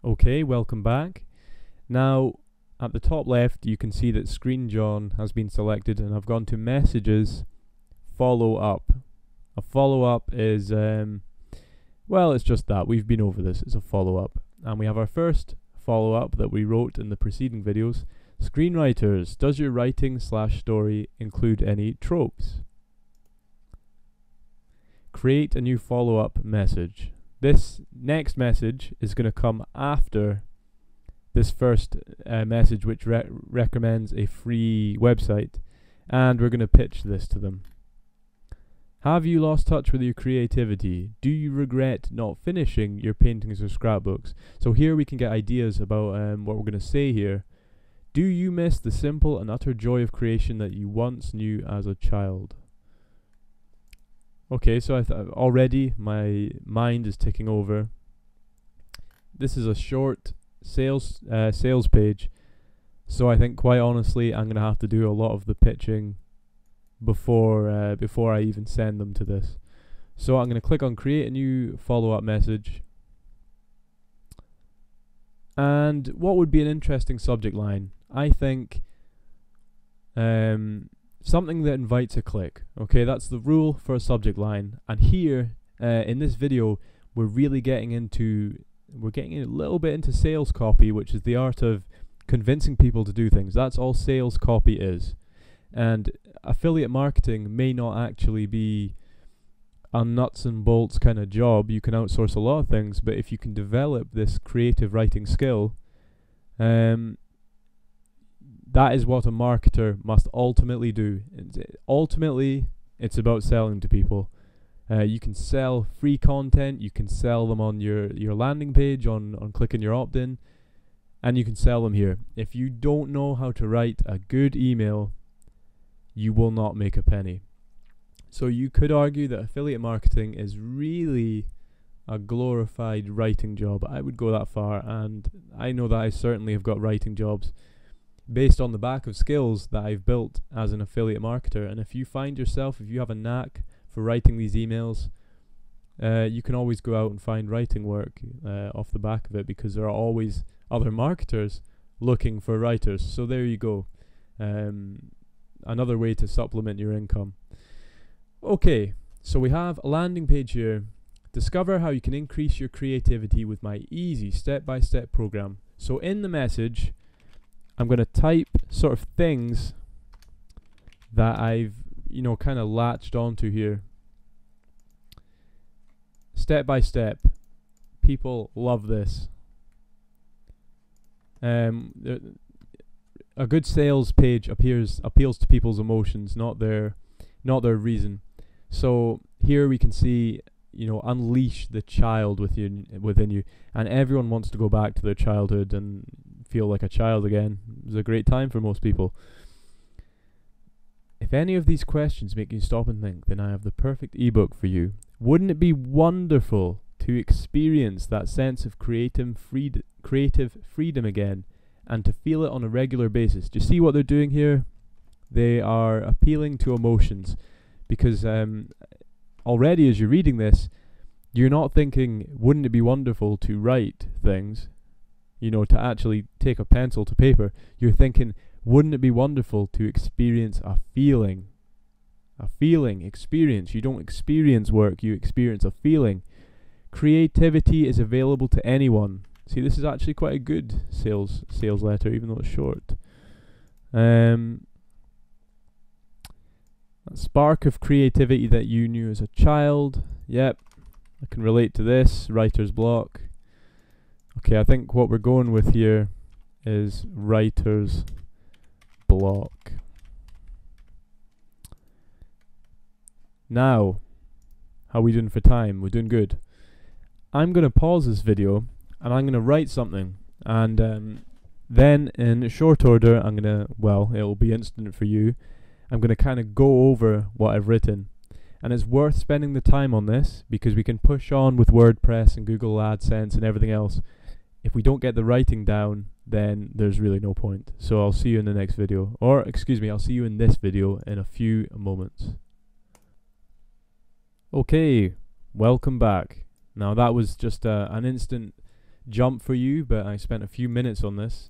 Okay, welcome back. Now, at the top left, you can see that Screen John has been selected, and I've gone to Messages, Follow Up. A follow up is, well, it's just that. We've been over this. It's a follow up. And we have our first follow up that we wrote in the preceding videos. Screenwriters, does your writing/story include any tropes? Create a new follow up message. This next message is going to come after this first message, which recommends a free website, and we're going to pitch this to them. Have you lost touch with your creativity? Do you regret not finishing your paintings or scrapbooks? So here we can get ideas about what we're going to say here. Do you miss the simple and utter joy of creation that you once knew as a child? Okay, so already my mind is ticking over. This is a short sales page, so I think quite honestly I'm gonna have to do a lot of the pitching before I even send them to this. So I'm gonna click on create a new follow-up message, and what would be an interesting subject line? I think something that invites a click. Okay, that's the rule for a subject line. And here in this video, we're really getting a little bit into sales copy, which is the art of convincing people to do things. That's all sales copy is. And affiliate marketing may not actually be a nuts and bolts kind of job. You can outsource a lot of things, but if you can develop this creative writing skill, that is what a marketer must ultimately do. Ultimately, it's about selling to people. You can sell free content, you can sell them on your landing page, on clicking your opt-in, and you can sell them here. If you don't know how to write a good email, you will not make a penny. So you could argue that affiliate marketing is really a glorified writing job. I would go that far, and I know that I certainly have got writing jobs based on the back of skills that I've built as an affiliate marketer. And if you have a knack for writing these emails, you can always go out and find writing work off the back of it, because there are always other marketers looking for writers. So there you go. Another way to supplement your income. Okay, so we have a landing page here. Discover how you can increase your creativity with my easy step-by-step program. So in the message, I'm going to type sort of things that I've, kind of latched onto here. Step by step. People love this. A good sales page appeals to people's emotions, not their reason. So here we can see, unleash the child within you, and everyone wants to go back to their childhood and feel like a child again. It was a great time for most people. If any of these questions make you stop and think, then I have the perfect ebook for you. Wouldn't it be wonderful to experience that sense of creative freedom again, and to feel it on a regular basis? Do you see what they're doing here? They are appealing to emotions, because already as you're reading this, you're not thinking, wouldn't it be wonderful to write things? To actually take a pencil to paper. You're thinking, wouldn't it be wonderful to experience a feeling? Experience. You don't experience work, you experience a feeling. Creativity is available to anyone. See, this is actually quite a good sales letter, even though it's short. A spark of creativity that you knew as a child. Yep, I can relate to this. Writer's block. Okay, I think what we're going with here is writer's block. Now, how are we doing for time? We're doing good. I'm going to pause this video and I'm going to write something, and then in short order it'll be instant for you. I'm going to kind of go over what I've written, and it's worth spending the time on this, because we can push on with WordPress and Google AdSense and everything else. If we don't get the writing down, then there's really no point. So I'll see you in the next video, or I'll see you in this video in a few moments. Okay, welcome back. Now that was just an instant jump for you, but I spent a few minutes on this.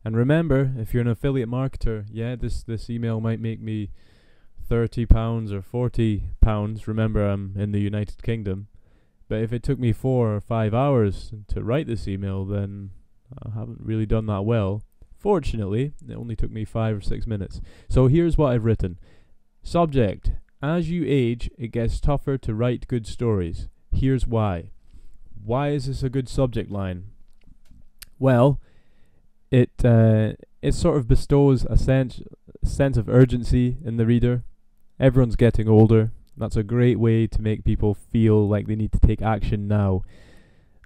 And remember, if you're an affiliate marketer, this email might make me £30 or £40. Remember, I'm in the United Kingdom. But if it took me 4 or 5 hours to write this email, then I haven't really done that well. Fortunately, it only took me 5 or 6 minutes. So here's what I've written. Subject: as you age, it gets tougher to write good stories. Here's why. Why is this a good subject line? Well, it sort of bestows a sense of urgency in the reader. Everyone's getting older. That's a great way to make people feel like they need to take action now.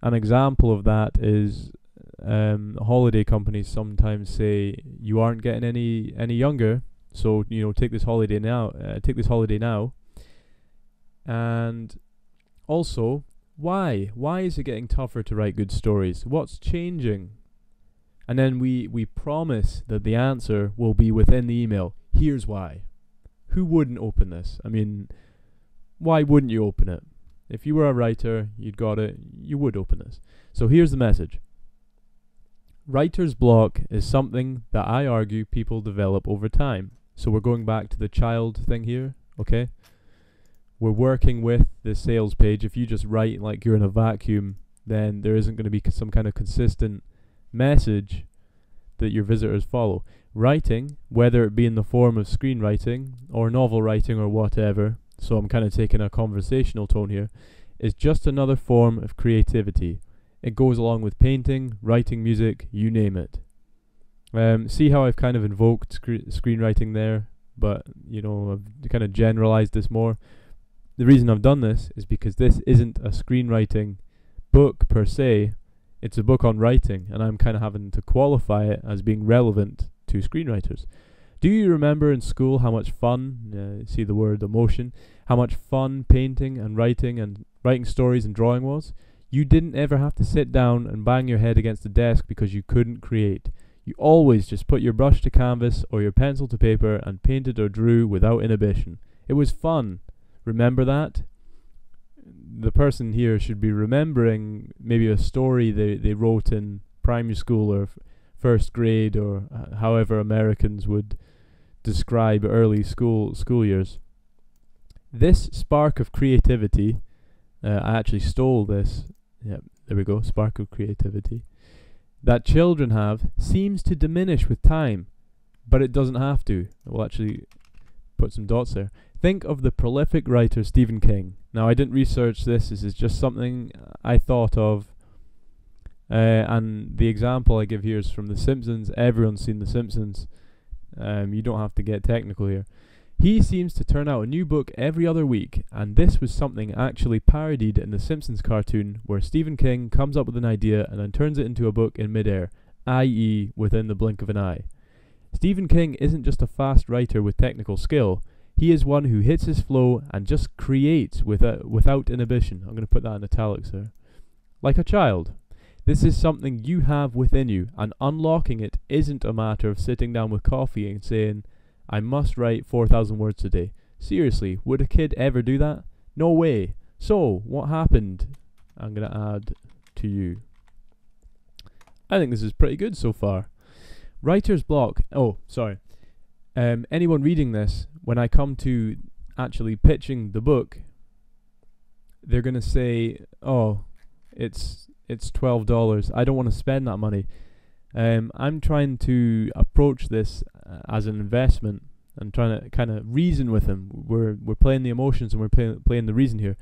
An example of that is holiday companies sometimes say you aren't getting any younger, so take this holiday now. And also, why is it getting tougher to write good stories? What's changing? And then we promise that the answer will be within the email. Here's why. Who wouldn't open this? I mean, why wouldn't you open it? If you were a writer, you'd got it, you would open this. So here's the message. Writer's block is something that I argue people develop over time. So we're going back to the child thing here, okay? We're working with the sales page. If you just write like you're in a vacuum, then there isn't going to be some kind of consistent message that your visitors follow. Writing, whether it be in the form of screenwriting or novel writing or whatever, so I'm kind of taking a conversational tone here, is just another form of creativity. It goes along with painting, writing music, you name it. See how I've kind of invoked screenwriting there, but I've kind of generalized this more. The reason I've done this is because this isn't a screenwriting book per se. It's a book on writing, and I'm kind of having to qualify it as being relevant to screenwriters. Do you remember in school how much fun, see the word emotion, how much fun painting and writing stories and drawing was? You didn't ever have to sit down and bang your head against the desk because you couldn't create. You always just put your brush to canvas or your pencil to paper and painted or drew without inhibition. It was fun. Remember that? The person here should be remembering maybe a story they wrote in primary school or first grade, or however Americans would describe early school years. This spark of creativity, I actually stole this. Yeah, there we go, spark of creativity, that children have seems to diminish with time, but it doesn't have to. We'll actually put some dots there. Think of the prolific writer Stephen King. Now, I didn't research this. This is just something I thought of. And the example I give here is from The Simpsons. Everyone's seen The Simpsons. You don't have to get technical here. He seems to turn out a new book every other week, and this was something actually parodied in the Simpsons cartoon, where Stephen King comes up with an idea and then turns it into a book in midair, i.e. within the blink of an eye. Stephen King isn't just a fast writer with technical skill. He is one who hits his flow and just creates without inhibition. I'm going to put that in italics there. Like a child. This is something you have within you, and unlocking it isn't a matter of sitting down with coffee and saying, I must write 4,000 words today. Seriously, would a kid ever do that? No way. So, what happened? I'm going to add to you. I think this is pretty good so far. Writer's block. Oh, sorry. Anyone reading this, when I come to actually pitching the book, they're going to say, oh, it's $12. I don't want to spend that money. I'm trying to approach this as an investment and trying to kind of reason with them. We're playing the emotions and we're playing the reason here.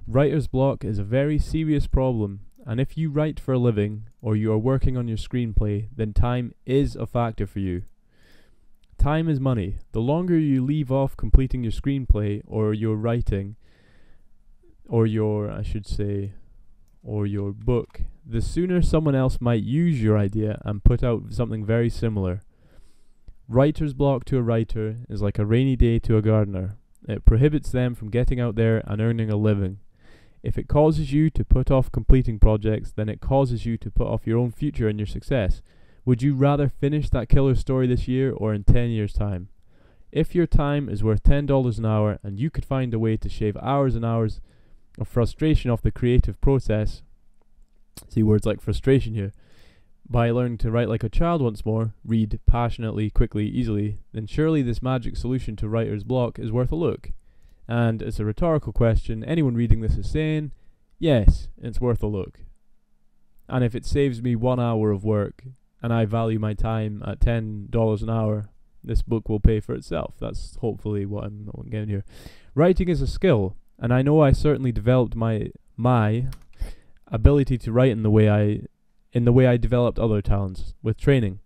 Writer's block is a very serious problem, and if you write for a living or you are working on your screenplay, then time is a factor for you. Time is money. The longer you leave off completing your screenplay or your writing, or your book, the sooner someone else might use your idea and put out something very similar. Writer's block to a writer is like a rainy day to a gardener. It prohibits them from getting out there and earning a living. If it causes you to put off completing projects, then it causes you to put off your own future and your success. Would you rather finish that killer story this year or in 10 years' time? If your time is worth $10 an hour and you could find a way to shave hours and hours of frustration off the creative process, See words like frustration here. By learning to write like a child once more, read passionately, quickly, easily, then surely this magic solution to writer's block is worth a look. And it's a rhetorical question. Anyone reading this is saying, yes, it's worth a look. And if it saves me 1 hour of work, and I value my time at $10 an hour, this book will pay for itself. That's hopefully what I'm getting here. Writing is a skill, and I know I certainly developed my ability to write in the way I developed other talents, with training.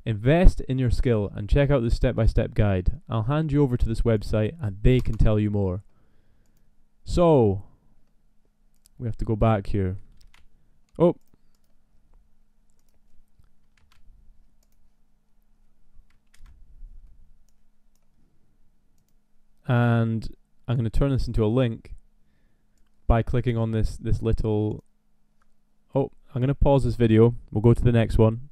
Invest in your skill and check out this step-by-step guide. I'll hand you over to this website and they can tell you more. So, we have to go back here. Oh. And I'm going to turn this into a link by clicking on this little... Oh, I'm going to pause this video. We'll go to the next one.